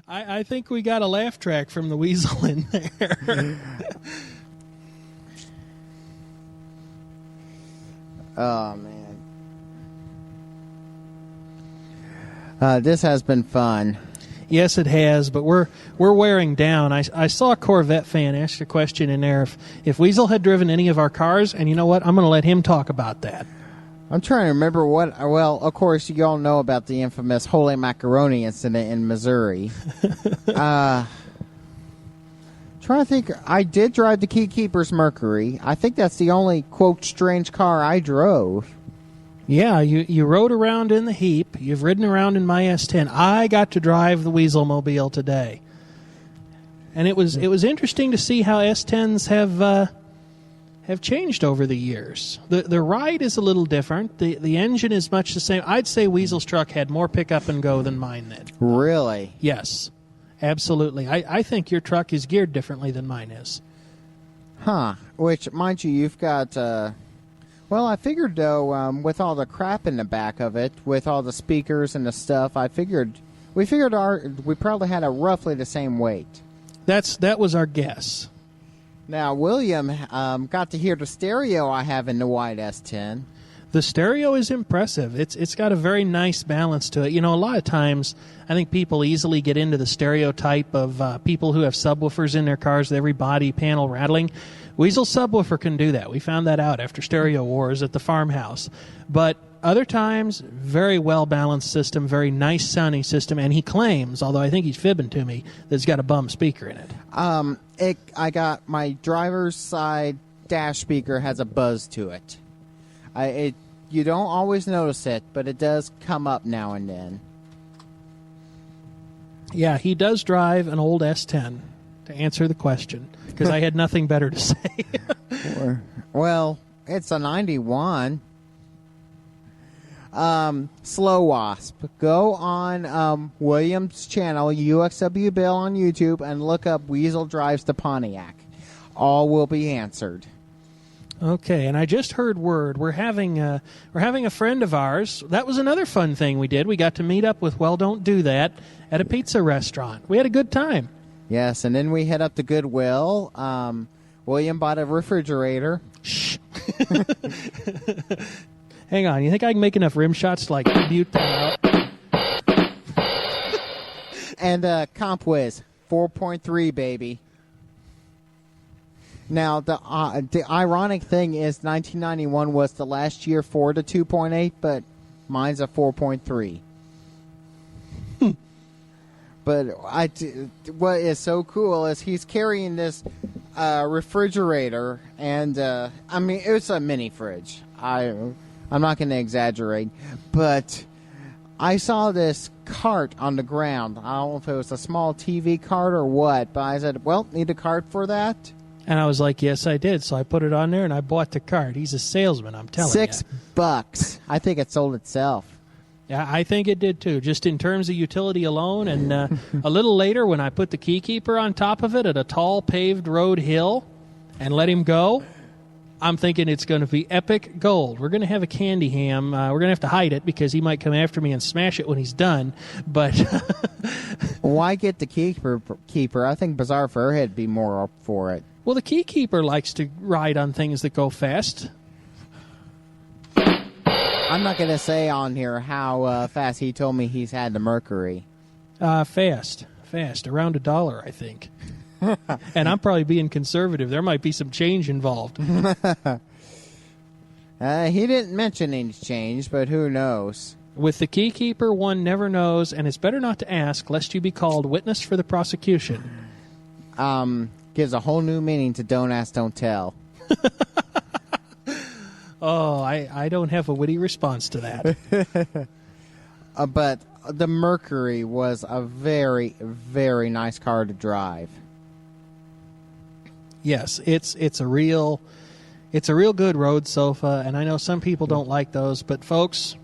I think we got a laugh track from the Weasel in there. Oh, man. This has been fun. Yes, it has, but we're wearing down. I saw a Corvette fan ask a question in there if Weasel had driven any of our cars, and you know what? I'm going to let him talk about that. I'm trying to remember what... Well, of course, you all know about the infamous Holy Macaroni incident in Missouri. Trying to think... I did drive the Keykeeper's Mercury. I think that's the only, quote, strange car I drove. Yeah, you rode around in the Heap. You've ridden around in my S10. I got to drive the Weaselmobile today. And it was interesting to see how S10s have changed over the years. The ride is a little different. The engine is much the same. I'd say Weasel's truck had more pickup and go than mine did. Really? Yes, absolutely. I think your truck is geared differently than mine is. Huh. Which, mind you, you've got... Well, I figured, though, with all the crap in the back of it, with all the speakers and the stuff, we figured we probably had a roughly the same weight. That was our guess. Now, William got to hear the stereo I have in the white S10. The stereo is impressive. It's got a very nice balance to it. You know, a lot of times I think people easily get into the stereotype of people who have subwoofers in their cars with every body panel rattling. Weasel subwoofer can do that. We found that out after Stereo Wars at the farmhouse. But other times, very well-balanced system, very nice sounding system, and he claims, although I think he's fibbing to me, that it's got a bum speaker in it. I got my driver's side dash speaker has a buzz to it. You don't always notice it, but it does come up now and then. Yeah, he does drive an old S10, to answer the question, because I had nothing better to say. Well, it's a 91. Slow Wasp. Go on William's channel, Uxwbill on YouTube, and look up Weasel Drives the Pontiac. All will be answered. Okay, and I just heard word. We're having a friend of ours. That was another fun thing we did. We got to meet up with Well Don't Do That at a pizza restaurant. We had a good time. Yes, and then we head up to Goodwill. William bought a refrigerator. Shh. Hang on. You think I can make enough rim shots to, like, mute that out? And Comp Whiz, 4.3, baby. Now, the ironic thing is 1991 was the last year for the 2.8, but mine's a 4.3. But what is so cool is he's carrying this refrigerator, and I mean, it's a mini fridge. I'm not going to exaggerate, but I saw this cart on the ground. I don't know if it was a small TV cart or what, but I said, well, need a cart for that? And I was like, yes, I did. So I put it on there, and I bought the cart. He's a salesman, I'm telling you. $6. I think it sold itself. Yeah, I think it did, too, just in terms of utility alone. And a little later, when I put the Keykeeper on top of it at a tall paved road hill and let him go, I'm thinking it's going to be epic gold. We're going to have a candy ham. We're going to have to hide it because he might come after me and smash it when he's done. But why get the Keeper? I think Bizarre Furhead would be more up for it. Well, the Keykeeper likes to ride on things that go fast. I'm not going to say on here how fast he told me he's had the Mercury. Fast. Around $1, I think. And I'm probably being conservative. There might be some change involved. He didn't mention any change, but who knows? With the Keykeeper, one never knows, and it's better not to ask, lest you be called witness for the prosecution. Gives a whole new meaning to don't ask, don't tell. Oh, I don't have a witty response to that. But the Mercury was a very, very nice car to drive. Yes, it's a real good road sofa, and I know some people don't like those, but folks,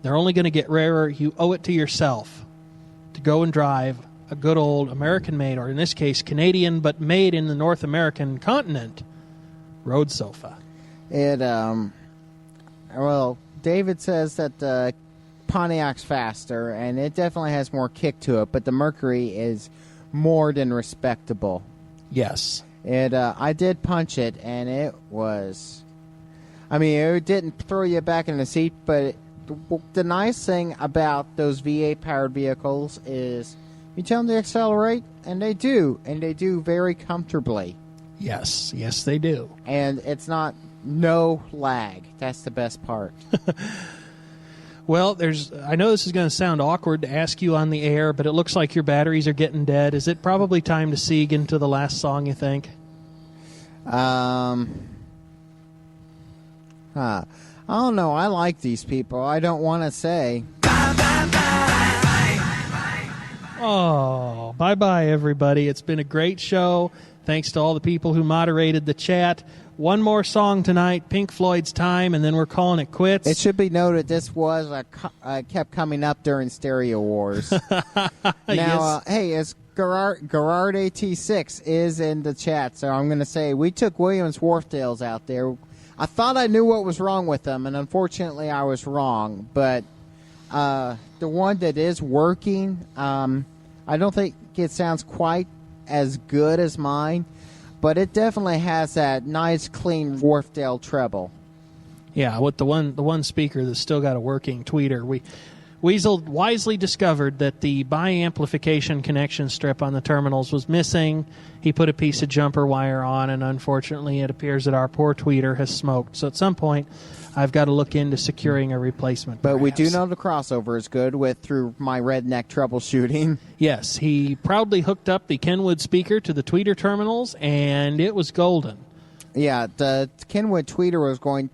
they're only going to get rarer. You owe it to yourself to go and drive a good old American-made, or in this case Canadian, but made in the North American continent, road sofa. Well, David says that Pontiac's faster, and it definitely has more kick to it, but the Mercury is more than respectable. Yes. I did punch it, and it was... I mean, it didn't throw you back in the seat, but the nice thing about those V8-powered vehicles is you tell them to accelerate, and they do very comfortably. Yes, yes, they do. And it's not no lag. That's the best part. Well, I know this is going to sound awkward to ask you on the air, but it looks like your batteries are getting dead. Is it probably time to seek into the last song, you think? I don't know. I like these people. I don't want to say. Oh, bye-bye, everybody. It's been a great show. Thanks to all the people who moderated the chat. One more song tonight, Pink Floyd's Time, and then we're calling it quits. It should be noted this was kept coming up during Stereo Wars. Now, Yes. Hey, it's Gerard AT6 is in the chat, so I'm going to say we took Williams Wharfdales out there. I thought I knew what was wrong with them, and unfortunately I was wrong. But the one that is working, I don't think it sounds quite as good as mine, but it definitely has that nice, clean Wharfdale treble. Yeah, with the one speaker that's still got a working tweeter. Weasel wisely discovered that the bi-amplification connection strip on the terminals was missing. He put a piece of jumper wire on, and unfortunately it appears that our poor tweeter has smoked. So at some point, I've got to look into securing a replacement. But we do perhaps. know the crossover is good through my redneck troubleshooting. Yes, he proudly hooked up the Kenwood speaker to the tweeter terminals, and it was golden. Yeah, the Kenwood tweeter was going...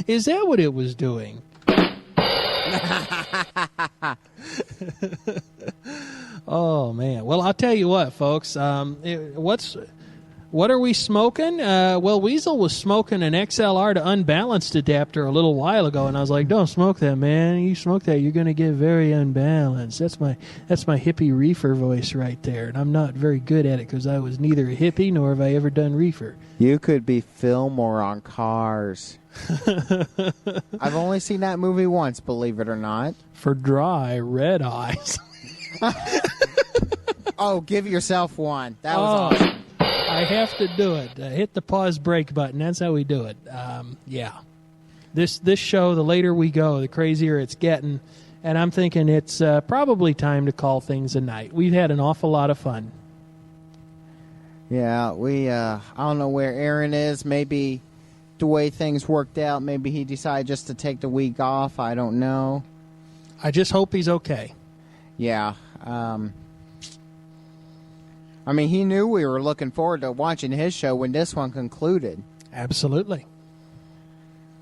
Is that what it was doing? Oh man! Well, I'll tell you what, folks. What are we smoking? Well, Weasel was smoking an XLR to unbalanced adapter a little while ago, and I was like, "Don't smoke that, man. You smoke that, you're going to get very unbalanced." That's my hippie reefer voice right there, and I'm not very good at it because I was neither a hippie nor have I ever done reefer. You could be Fillmore on Cars. I've only seen that movie once, believe it or not. For dry red eyes. Oh, give yourself one. That was awesome. I have to do it. Hit the pause break button. That's how we do it. Yeah. This show, the later we go, the crazier it's getting. And I'm thinking it's probably time to call things a night. We've had an awful lot of fun. Yeah, I don't know where Aaron is. Maybe the way things worked out, maybe he decided just to take the week off. I don't know. I just hope he's okay. Yeah. I mean, he knew we were looking forward to watching his show when this one concluded. Absolutely.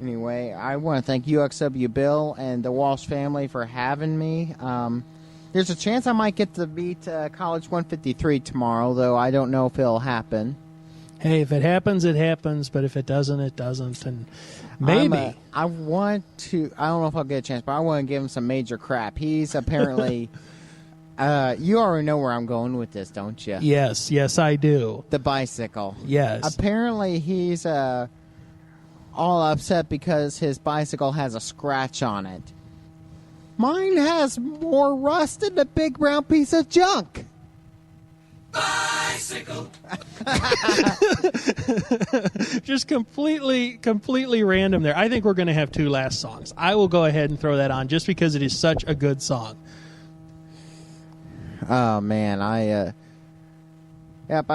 Anyway, I want to thank Uxwbill and the Walsh family for having me. There's a chance I might get to meet College 153 tomorrow, though I don't know if it'll happen. Hey, if it happens, it happens. But if it doesn't, it doesn't. And maybe. I don't know if I'll get a chance, but I want to give him some major crap. He's apparently... you already know where I'm going with this, don't you? Yes, I do. The bicycle. Yes. Apparently, he's all upset because his bicycle has a scratch on it. Mine has more rust than a big brown piece of junk. Bicycle. Just completely random there. I think we're going to have two last songs. I will go ahead and throw that on just because it is such a good song. Oh, man. I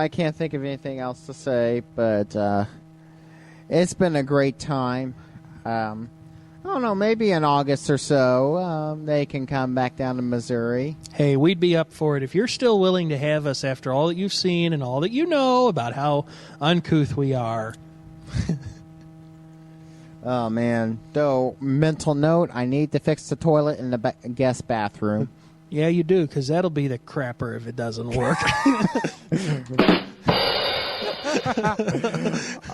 can't think of anything else to say, but it's been a great time. I don't know, maybe in August or so, they can come back down to Missouri. Hey, we'd be up for it if you're still willing to have us after all that you've seen and all that you know about how uncouth we are. Oh, man. Though, mental note, I need to fix the toilet in the guest bathroom. Yeah, you do, because that'll be the crapper if it doesn't work.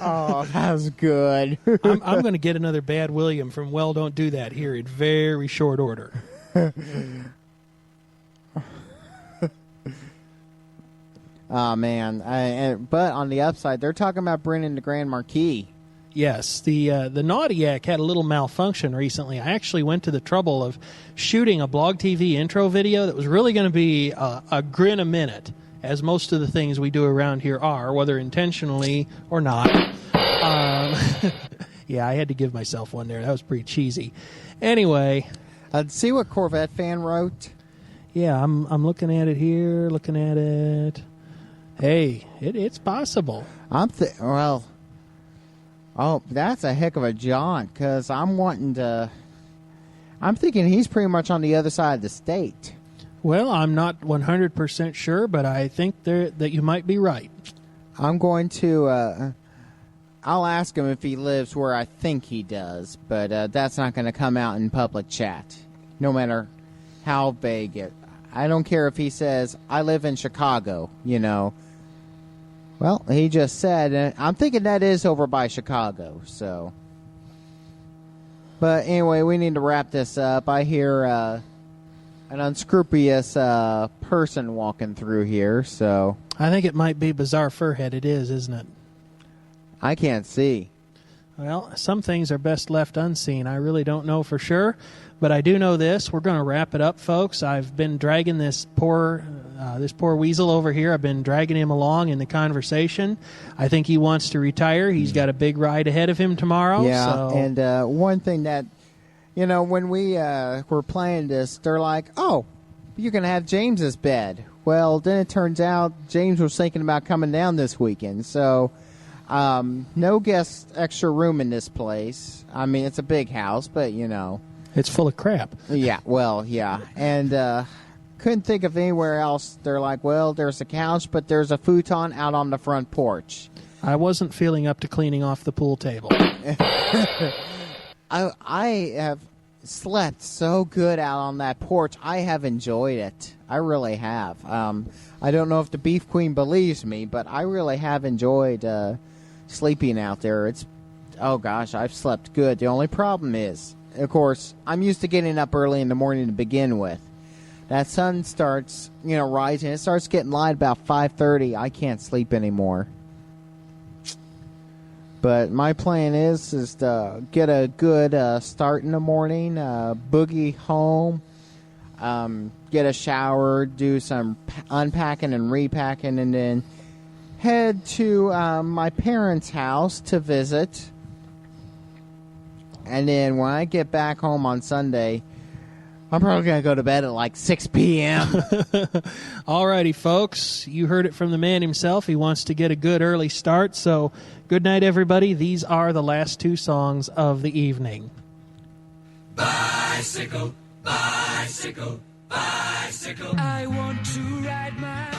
Oh, that was good. I'm going to get another Bad William from Well Don't Do That here in very short order. Oh, man. But on the upside, they're talking about bringing the Grand Marquis Yes, the Naughtiac had a little malfunction recently. I actually went to the trouble of shooting a BlogTV intro video that was really going to be a grin a minute, as most of the things we do around here are, whether intentionally or not. Yeah, I had to give myself one there. That was pretty cheesy. Anyway, see what Corvette fan wrote? Yeah, I'm looking at it here, looking at it. Hey, it's possible. Well, oh, that's a heck of a jaunt, because I'm thinking he's pretty much on the other side of the state. Well, I'm not 100% sure, but I think that you might be right. I'm going to, I'll ask him if he lives where I think he does, but that's not going to come out in public chat, no matter how vague it. I don't care if he says, I live in Chicago, you know. Well, he just said, I'm thinking that is over by Chicago, so. But anyway, we need to wrap this up. I hear an unscrupulous person walking through here, so. I think it might be Bizarre Furhead. It is, isn't it? I can't see. Well, some things are best left unseen. I really don't know for sure, but I do know this. We're going to wrap it up, folks. I've been dragging this poor weasel over here. I've been dragging him along in the conversation. I think he wants to retire. He's got a big ride ahead of him tomorrow. Yeah, so. And one thing that, you know, when we were playing this, they're like, oh, you're going to have James's bed. Well, then it turns out James was thinking about coming down this weekend, so... no guest extra room in this place. I mean, it's a big house, but, you know. It's full of crap. Yeah, well, yeah. And couldn't think of anywhere else. They're like, well, there's a couch, but there's a futon out on the front porch. I wasn't feeling up to cleaning off the pool table. I have slept so good out on that porch. I have enjoyed it. I really have. I don't know if the Beef Queen believes me, but I really have enjoyed sleeping out there. Oh gosh, I've slept good. The only problem is, of course, I'm used to getting up early in the morning to begin with. That sun starts, rising. It starts getting light about 5:30. I can't sleep anymore. But my plan is to get a good start in the morning, boogie home, get a shower, do some unpacking and repacking, and then head to my parents' house to visit. And then when I get back home on Sunday, I'm probably going to go to bed at like 6 p.m. Alrighty, folks. You heard it from the man himself. He wants to get a good early start. So good night, everybody. These are the last two songs of the evening. Bicycle, bicycle, bicycle. I want to ride my